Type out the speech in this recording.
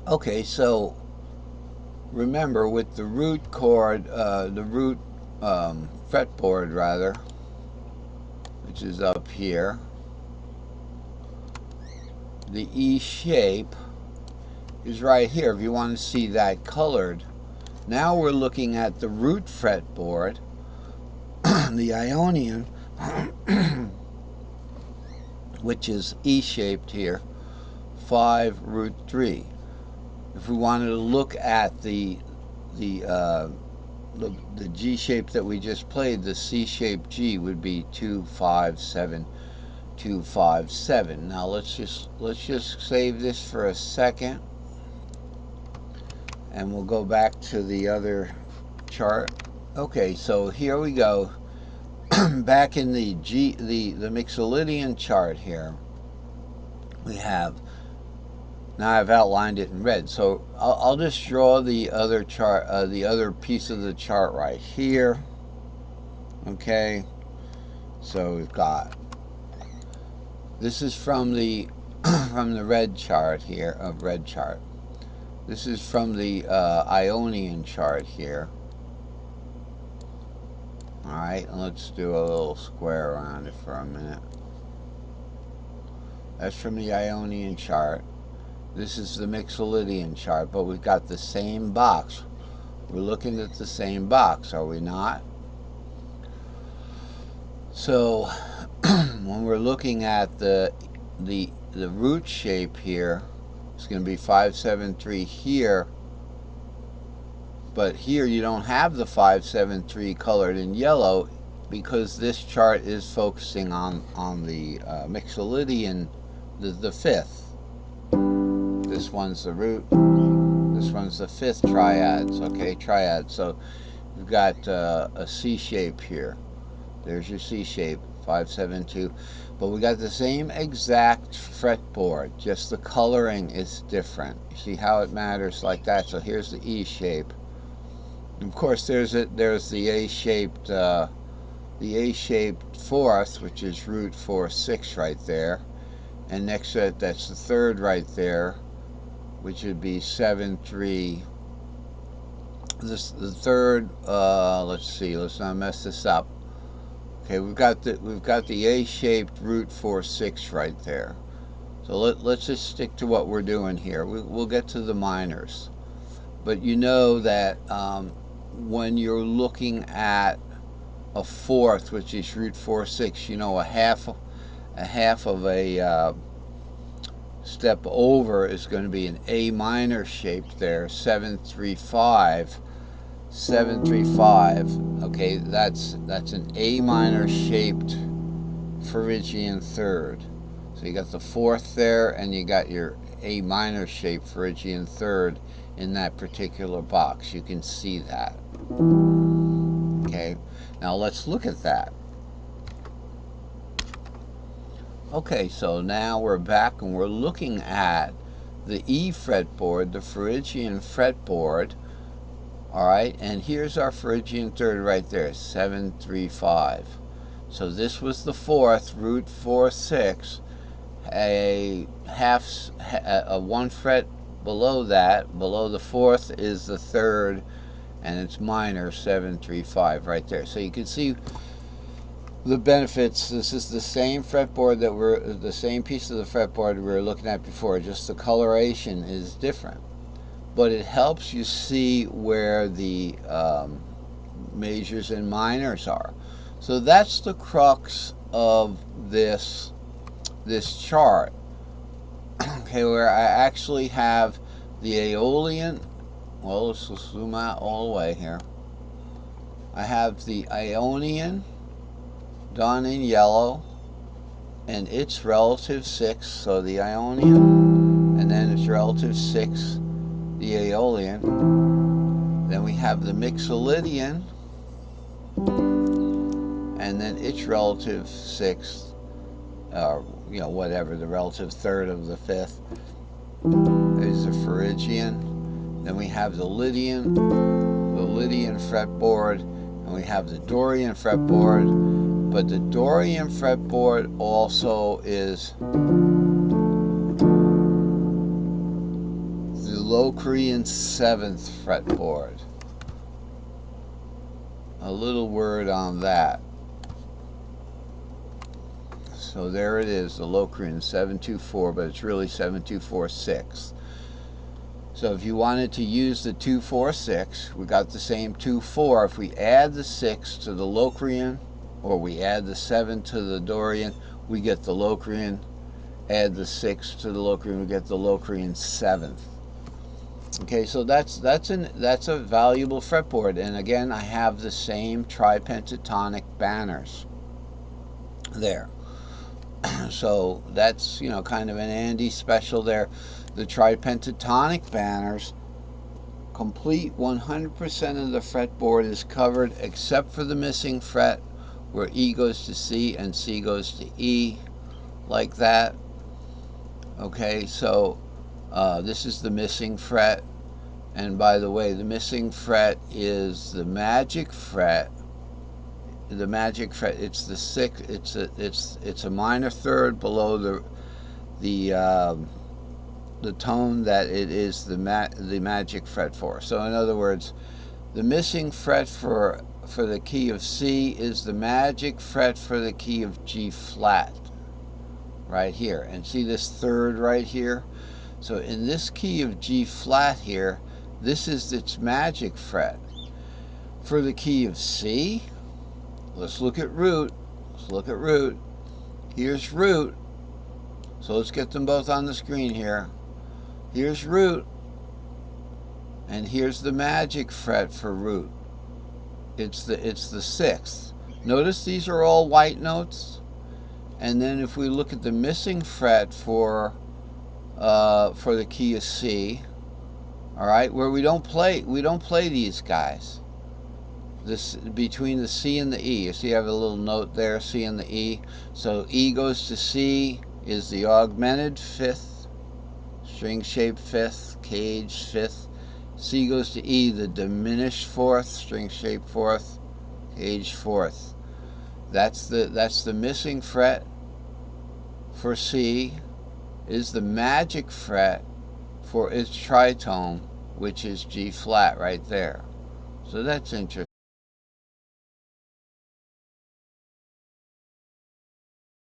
Okay, so remember with the root chord, the root fretboard rather, which is up here, the E shape is right here. If you want to see that colored, now we're looking at the root fretboard, the Ionian, which is E shaped here, 5 root 3. If we wanted to look at the the G shape that we just played, the C shaped G would be 257 257. Now let's just save this for a second, and we'll go back to the other chart. Okay, so here we go. Back in the Mixolydian chart here, we have, now I've outlined it in red, so I'll just draw the other chart, the other piece of the chart right here. Okay, so we've got, this is from the from the red chart here, red chart. This is from the Ionian chart here. All right, let's do a little square around it for a minute. That's from the Ionian chart. This is the Mixolydian chart, but we've got the same box. We're looking at the same box, are we not? So when we're looking at the root shape here, it's going to be 573 here, but here you don't have the 573 colored in yellow because this chart is focusing on the Mixolydian, the fifth. This one's the root. This one's the fifth triads. Okay, triad. So you've got a C shape here. There's your C shape, 572. But we got the same exact fretboard, just the coloring is different. You see how it matters like that? So here's the E shape. Of course, there's the A-shaped fourth, which is root 4/6 right there, and next to it, that's the third right there, which would be 7/3. The third. Let's see. Let's not mess this up. Okay, we've got the A-shaped root 4/6 right there. So let's just stick to what we're doing here. We'll get to the minors, but you know that when you're looking at a fourth, which is root 4/6, you know a half of a step over is going to be an A minor shape there, 7/3/5. 7/3/5. Okay, that's an A minor shaped Phrygian third. So you got the fourth there, and you got your A minor shaped Phrygian third in that particular box. You can see that. Okay, now let's look at that. Okay, so now we're back and we're looking at the E fretboard, the Phrygian fretboard. All right, and here's our Phrygian third right there, 7/3/5. So this was the fourth, root 4/6. A one fret below that, below the fourth, is the third, and it's minor, 7/3/5 right there. So you can see the benefits. This is the same fretboard the same piece of the fretboard we were looking at before, just the coloration is different. But it helps you see where the majors and minors are. So that's the crux of this chart. Okay, where I actually have the Aeolian. Well, let's zoom out all the way here. I have the Ionian done in yellow, and its relative 6, so the Ionian, and then its relative 6, the Aeolian. Then we have the Mixolydian, and then its relative 6, you know, whatever, the relative third of the 5th is the Phrygian. Then we have the Lydian fretboard, and we have the Dorian fretboard. But the Dorian fretboard also is the Locrian 7th fretboard. A little word on that. So there it is, the Locrian 724, but it's really 724/6. So if you wanted to use the 2-4-6, we got the same 2-4. If we add the 6 to the Locrian, or we add the 7 to the Dorian, we get the Locrian. Add the 6 to the Locrian, we get the Locrian 7th. Okay, so that's a valuable fretboard. And again, I have the same Tri-Pentatonic banners there. So that's, you know, kind of an Andy special there. The Tri-Pentatonic banners complete 100% of the fretboard is covered except for the missing fret where E goes to C and C goes to E, like that. Okay, so this is the missing fret, and by the way, the missing fret is the magic fret. The magic fret, it's the sixth. It's a minor third below the tone that it is the magic fret for. So in other words, the missing fret for the key of C is the magic fret for the key of G flat, right here. And see this third right here? So in this key of G flat here, this is its magic fret. For the key of C, let's look at root. Let's look at root. Here's root. So let's get them both on the screen here. Here's root. And here's the magic fret for root. It's the sixth. Notice these are all white notes. And then if we look at the missing fret for the key of C, all right, where we don't play these guys. This between the C and the E. You see, I have a little note there, C and the E. So E goes to C is the augmented fifth, string-shaped fifth, caged fifth. C goes to E, the diminished fourth, string-shaped fourth, caged fourth. That's the missing fret for C. Is the magic fret for its tritone, which is G flat right there. So that's interesting.